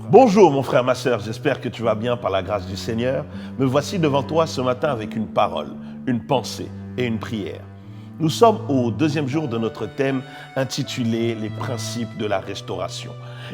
Bonjour mon frère, ma sœur, j'espère que tu vas bien par la grâce du Seigneur. Me voici devant toi ce matin avec une parole, une pensée et une prière. Nous sommes au deuxième jour de notre thème intitulé « Les principes de la restauration ».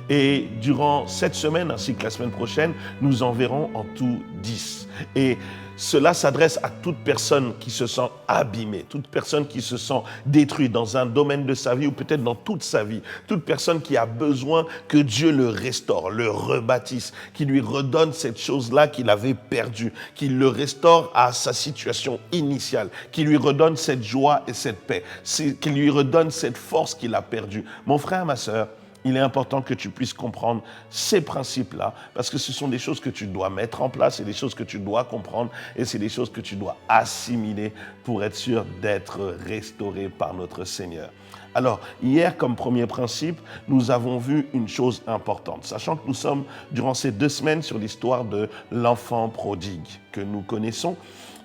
Et durant cette semaine ainsi que la semaine prochaine, nous en verrons en tout 10. Et cela s'adresse à toute personne qui se sent abîmée, toute personne qui se sent détruite dans un domaine de sa vie ou peut-être dans toute sa vie, toute personne qui a besoin que Dieu le restaure, le rebâtisse, qui lui redonne cette chose-là qu'il avait perdue, qu'il le restaure à sa situation initiale, qui lui redonne cette joie et cette paix, qui lui redonne cette force qu'il a perdue. Mon frère, ma sœur, il est important que tu puisses comprendre ces principes-là parce que ce sont des choses que tu dois mettre en place, c'est des choses que tu dois comprendre et c'est des choses que tu dois assimiler pour être sûr d'être restauré par notre Seigneur. Alors, hier, comme premier principe, nous avons vu une chose importante, sachant que nous sommes, durant ces 2 semaines, sur l'histoire de l'enfant prodigue que nous connaissons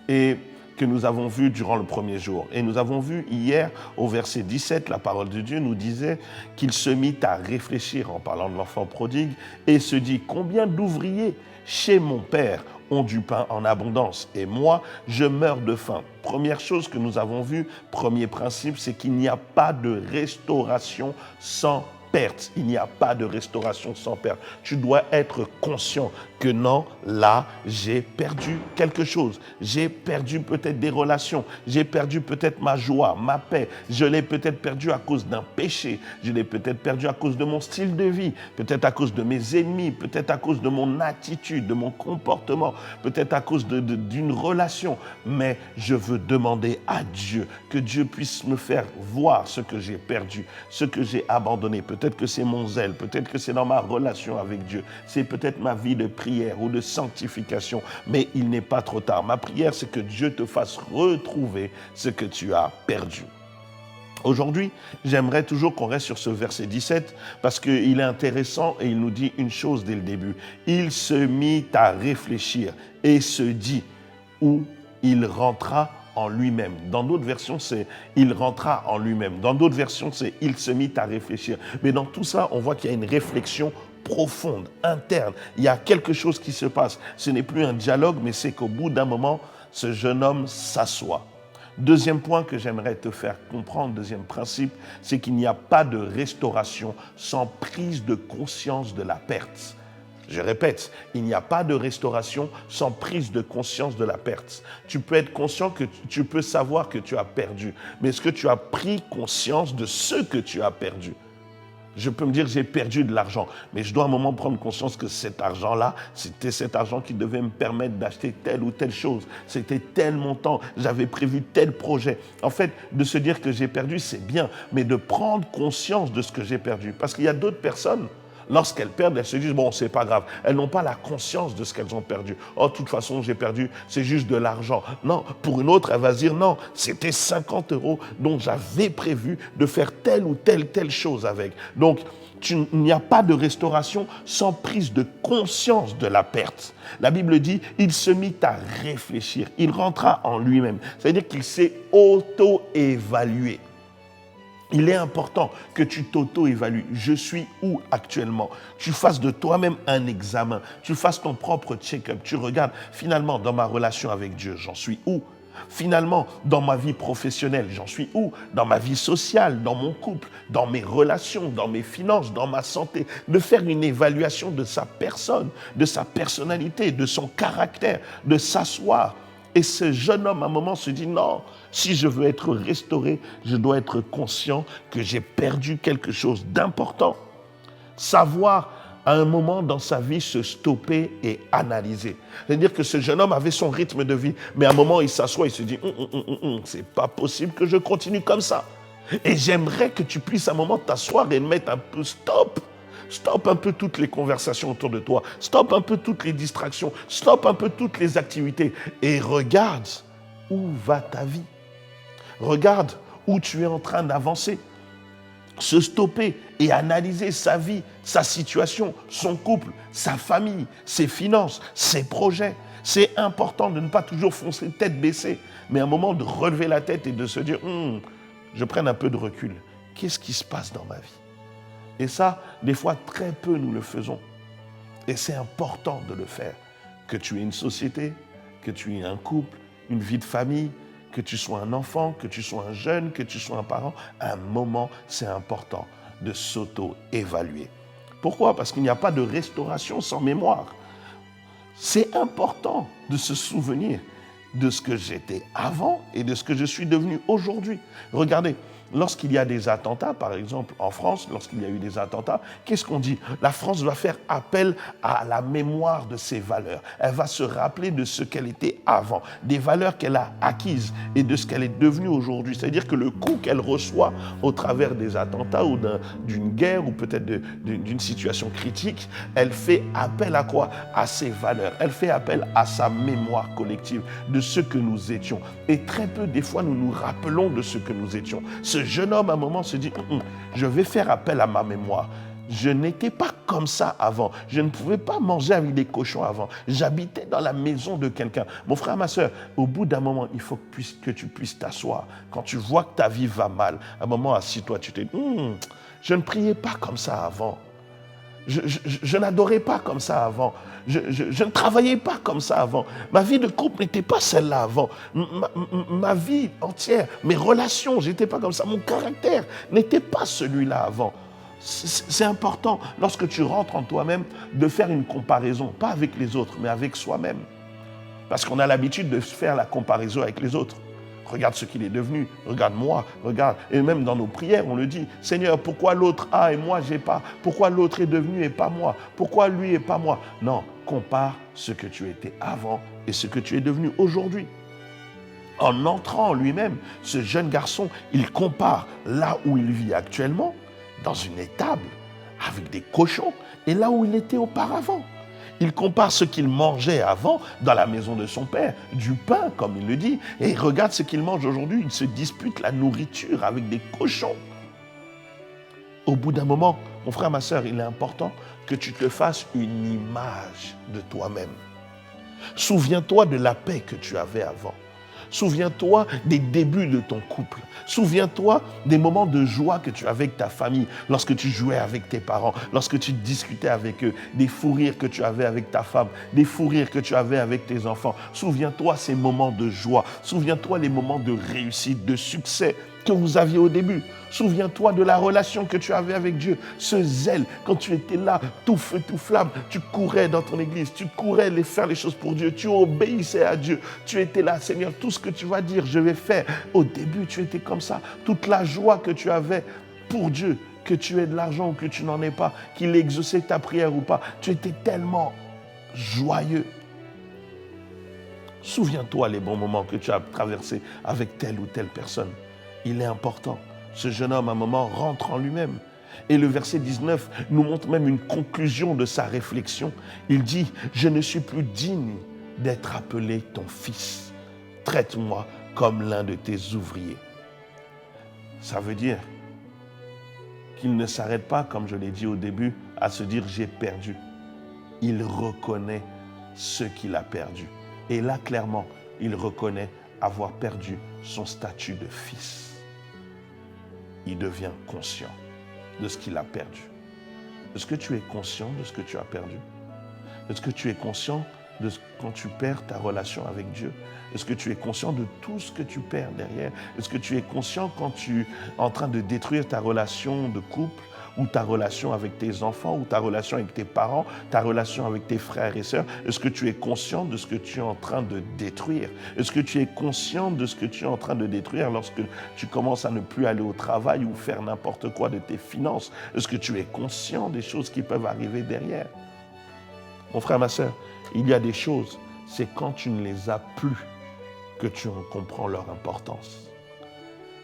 et que nous avons vu durant le premier jour. Et nous avons vu hier, au verset 17, la parole de Dieu nous disait qu'il se mit à réfléchir en parlant de l'enfant prodigue et se dit « Combien d'ouvriers chez mon père ont du pain en abondance et moi, je meurs de faim ?» Première chose que nous avons vue, premier principe, c'est qu'il n'y a pas de restauration sans perte. Il n'y a pas de restauration sans perte. Tu dois être conscient que non, là, j'ai perdu quelque chose. J'ai perdu peut-être des relations. J'ai perdu peut-être ma joie, ma paix. Je l'ai peut-être perdu à cause d'un péché. Je l'ai peut-être perdu à cause de mon style de vie. Peut-être à cause de mes ennemis. Peut-être à cause de mon attitude, de mon comportement. Peut-être à cause d'une relation. Mais je veux demander à Dieu que Dieu puisse me faire voir ce que j'ai perdu, ce que j'ai abandonné. Peut-être que c'est mon zèle. Peut-être que c'est dans ma relation avec Dieu. C'est peut-être ma vie de prière ou de sanctification, mais il n'est pas trop tard. Ma prière, c'est que Dieu te fasse retrouver ce que tu as perdu. Aujourd'hui, j'aimerais toujours qu'on reste sur ce verset 17 parce qu'il est intéressant et il nous dit une chose dès le début. Il se mit à réfléchir et se dit où il rentra en lui-même. Dans d'autres versions, c'est « il rentra en lui-même ». Dans d'autres versions, c'est « il se mit à réfléchir ». Mais dans tout ça, on voit qu'il y a une réflexion profonde, interne. Il y a quelque chose qui se passe. Ce n'est plus un dialogue, mais c'est qu'au bout d'un moment, ce jeune homme s'assoit. Deuxième point que j'aimerais te faire comprendre, deuxième principe, c'est qu'il n'y a pas de restauration sans prise de conscience de la perte. Je répète, il n'y a pas de restauration sans prise de conscience de la perte. Tu peux être conscient que tu peux savoir que tu as perdu, mais est-ce que tu as pris conscience de ce que tu as perdu? Je peux me dire j'ai perdu de l'argent, mais je dois à un moment prendre conscience que cet argent-là, c'était cet argent qui devait me permettre d'acheter telle ou telle chose. C'était tel montant, j'avais prévu tel projet. En fait, de se dire que j'ai perdu, c'est bien, mais de prendre conscience de ce que j'ai perdu. Parce qu'il y a d'autres personnes, lorsqu'elles perdent, elles se disent, bon, c'est pas grave. Elles n'ont pas la conscience de ce qu'elles ont perdu. Oh, de toute façon, j'ai perdu, c'est juste de l'argent. Non, pour une autre, elle va se dire, non, c'était 50 € dont j'avais prévu de faire telle ou telle chose avec. Donc, il n'y a pas de restauration sans prise de conscience de la perte. La Bible dit, il se mit à réfléchir. Il rentra en lui-même. C'est-à-dire qu'il s'est auto-évalué. Il est important que tu t'auto-évalues. Je suis où actuellement? Tu fasses de toi-même un examen. Tu fasses ton propre check-up. Tu regardes, finalement, dans ma relation avec Dieu, j'en suis où? Finalement, dans ma vie professionnelle, j'en suis où? Dans ma vie sociale, dans mon couple, dans mes relations, dans mes finances, dans ma santé. De faire une évaluation de sa personne, de sa personnalité, de son caractère, de s'asseoir. Et ce jeune homme, à un moment, se dit, non, si je veux être restauré, je dois être conscient que j'ai perdu quelque chose d'important. Savoir, à un moment dans sa vie, se stopper et analyser. C'est-à-dire que ce jeune homme avait son rythme de vie, mais à un moment, il s'assoit et se dit, c'est pas possible que je continue comme ça. Et j'aimerais que tu puisses, à un moment, t'asseoir et mettre un peu stop. Stop un peu toutes les conversations autour de toi. Stop un peu toutes les distractions. Stop un peu toutes les activités. Et regarde où va ta vie. Regarde où tu es en train d'avancer. Se stopper et analyser sa vie, sa situation, son couple, sa famille, ses finances, ses projets. C'est important de ne pas toujours foncer tête baissée, mais à un moment de relever la tête et de se dire je prenne un peu de recul. Qu'est-ce qui se passe dans ma vie? Et ça, des fois, très peu nous le faisons. Et c'est important de le faire. Que tu aies une société, que tu aies un couple, une vie de famille, que tu sois un enfant, que tu sois un jeune, que tu sois un parent, à un moment, c'est important de s'auto-évaluer. Pourquoi? Parce qu'il n'y a pas de restauration sans mémoire. C'est important de se souvenir de ce que j'étais avant et de ce que je suis devenu aujourd'hui. Regardez, lorsqu'il y a des attentats, par exemple en France, lorsqu'il y a eu des attentats, qu'est-ce qu'on dit? La France va faire appel à la mémoire de ses valeurs. Elle va se rappeler de ce qu'elle était avant, des valeurs qu'elle a acquises et de ce qu'elle est devenue aujourd'hui. C'est-à-dire que le coup qu'elle reçoit au travers des attentats ou d'une guerre ou peut-être d'une situation critique, elle fait appel à quoi? À ses valeurs. Elle fait appel à sa mémoire collective de ce que nous étions. Et très peu, des fois, nous nous rappelons de ce que nous étions. Ce jeune homme, à un moment, se dit, je vais faire appel à ma mémoire. Je n'étais pas comme ça avant. Je ne pouvais pas manger avec des cochons avant. J'habitais dans la maison de quelqu'un. Mon frère, ma soeur, au bout d'un moment, il faut que tu puisses t'asseoir. Quand tu vois que ta vie va mal, à un moment, assis-toi, tu te dis, je ne priais pas comme ça avant. Je n'adorais pas comme ça avant. Je ne travaillais pas comme ça avant. Ma vie de couple n'était pas celle-là avant. Ma vie entière, mes relations, j'étais pas comme ça. Mon caractère n'était pas celui-là avant. C'est important, lorsque tu rentres en toi-même, de faire une comparaison, pas avec les autres, mais avec soi-même. Parce qu'on a l'habitude de faire la comparaison avec les autres. Regarde ce qu'il est devenu, regarde moi, regarde. Et même dans nos prières, on le dit, Seigneur, pourquoi l'autre a et moi j'ai pas? Pourquoi l'autre est devenu et pas moi? Pourquoi lui et pas moi? Non, compare ce que tu étais avant et ce que tu es devenu aujourd'hui. En entrant en lui-même, ce jeune garçon, il compare là où il vit actuellement, dans une étable, avec des cochons, et là où il était auparavant. Il compare ce qu'il mangeait avant dans la maison de son père, du pain, comme il le dit, et il regarde ce qu'il mange aujourd'hui. Il se dispute la nourriture avec des cochons. Au bout d'un moment, mon frère, ma soeur, il est important que tu te fasses une image de toi-même. Souviens-toi de la paix que tu avais avant. Souviens-toi des débuts de ton couple. Souviens-toi des moments de joie que tu avais avec ta famille, lorsque tu jouais avec tes parents, lorsque tu discutais avec eux, des fous rires que tu avais avec ta femme, des fous rires que tu avais avec tes enfants. Souviens-toi ces moments de joie. Souviens-toi les moments de réussite, de succès que vous aviez au début. Souviens-toi de la relation que tu avais avec Dieu, ce zèle, quand tu étais là, tout feu, tout flamme, tu courais dans ton église, tu courais faire les choses pour Dieu, tu obéissais à Dieu, tu étais là, Seigneur, tout ce que tu vas dire, je vais faire. Au début, tu étais comme ça, toute la joie que tu avais pour Dieu, que tu aies de l'argent ou que tu n'en aies pas, qu'il exauçait ta prière ou pas, tu étais tellement joyeux. Souviens-toi les bons moments que tu as traversés avec telle ou telle personne. Il est important. Ce jeune homme, à un moment, rentre en lui-même. Et le verset 19 nous montre même une conclusion de sa réflexion. Il dit, « Je ne suis plus digne d'être appelé ton fils. Traite-moi comme l'un de tes ouvriers. » Ça veut dire qu'il ne s'arrête pas, comme je l'ai dit au début, à se dire « j'ai perdu ». Il reconnaît ce qu'il a perdu. Et là, clairement, il reconnaît avoir perdu son statut de fils. Il devient conscient de ce qu'il a perdu. Est-ce que tu es conscient de ce que tu as perdu? Est-ce que tu es conscient de quand tu perds ta relation avec Dieu? Est-ce que tu es conscient de tout ce que tu perds derrière? Est-ce que tu es conscient quand tu es en train de détruire ta relation de couple, ou ta relation avec tes enfants, ou ta relation avec tes parents, ta relation avec tes frères et sœurs? Est-ce que tu es conscient de ce que tu es en train de détruire? Est-ce que tu es conscient de ce que tu es en train de détruire lorsque tu commences à ne plus aller au travail ou faire n'importe quoi de tes finances? Est-ce que tu es conscient des choses qui peuvent arriver derrière? Mon frère, ma sœur, il y a des choses, c'est quand tu ne les as plus que tu en comprends leur importance.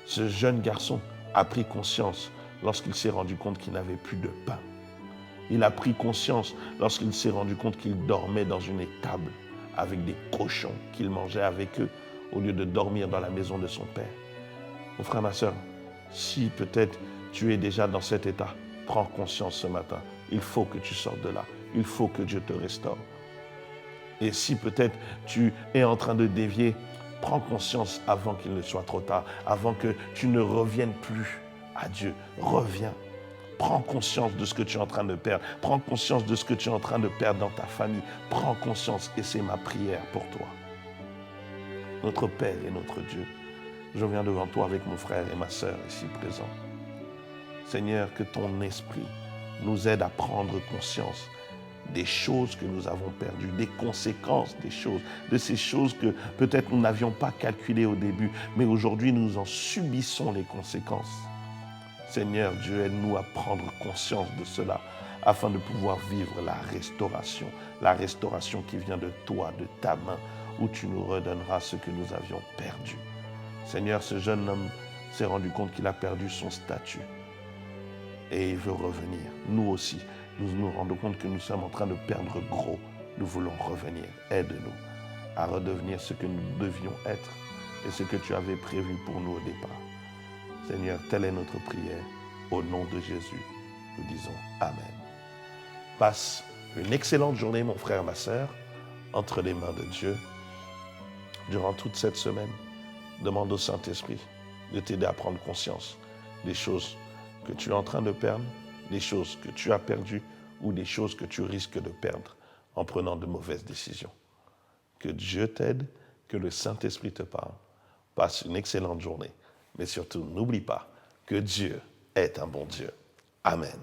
Ce jeune garçon a pris conscience lorsqu'il s'est rendu compte qu'il n'avait plus de pain. Il a pris conscience lorsqu'il s'est rendu compte qu'il dormait dans une étable avec des cochons qu'il mangeait avec eux au lieu de dormir dans la maison de son père. Mon frère, ma soeur, si peut-être tu es déjà dans cet état, prends conscience ce matin. Il faut que tu sortes de là. Il faut que Dieu te restaure. Et si peut-être tu es en train de dévier, prends conscience avant qu'il ne soit trop tard, avant que tu ne reviennes plus à Dieu. Reviens. Prends conscience de ce que tu es en train de perdre. Prends conscience de ce que tu es en train de perdre dans ta famille. Prends conscience et c'est ma prière pour toi. Notre Père et notre Dieu, je viens devant toi avec mon frère et ma sœur ici présents. Seigneur, que ton esprit nous aide à prendre conscience des choses que nous avons perdues, des conséquences des choses, de ces choses que peut-être nous n'avions pas calculées au début, mais aujourd'hui nous en subissons les conséquences. Seigneur Dieu, aide-nous à prendre conscience de cela afin de pouvoir vivre la restauration qui vient de toi, de ta main, où tu nous redonneras ce que nous avions perdu. Seigneur, ce jeune homme s'est rendu compte qu'il a perdu son statut et il veut revenir. Nous aussi, nous nous rendons compte que nous sommes en train de perdre gros. Nous voulons revenir. Aide-nous à redevenir ce que nous devions être et ce que tu avais prévu pour nous au départ. Seigneur, telle est notre prière. Au nom de Jésus, nous disons Amen. Passe une excellente journée, mon frère, ma sœur, entre les mains de Dieu. Durant toute cette semaine, demande au Saint-Esprit de t'aider à prendre conscience des choses que tu es en train de perdre, des choses que tu as perdues ou des choses que tu risques de perdre en prenant de mauvaises décisions. Que Dieu t'aide, que le Saint-Esprit te parle. Passe une excellente journée. Mais surtout, n'oublie pas que Dieu est un bon Dieu. Amen.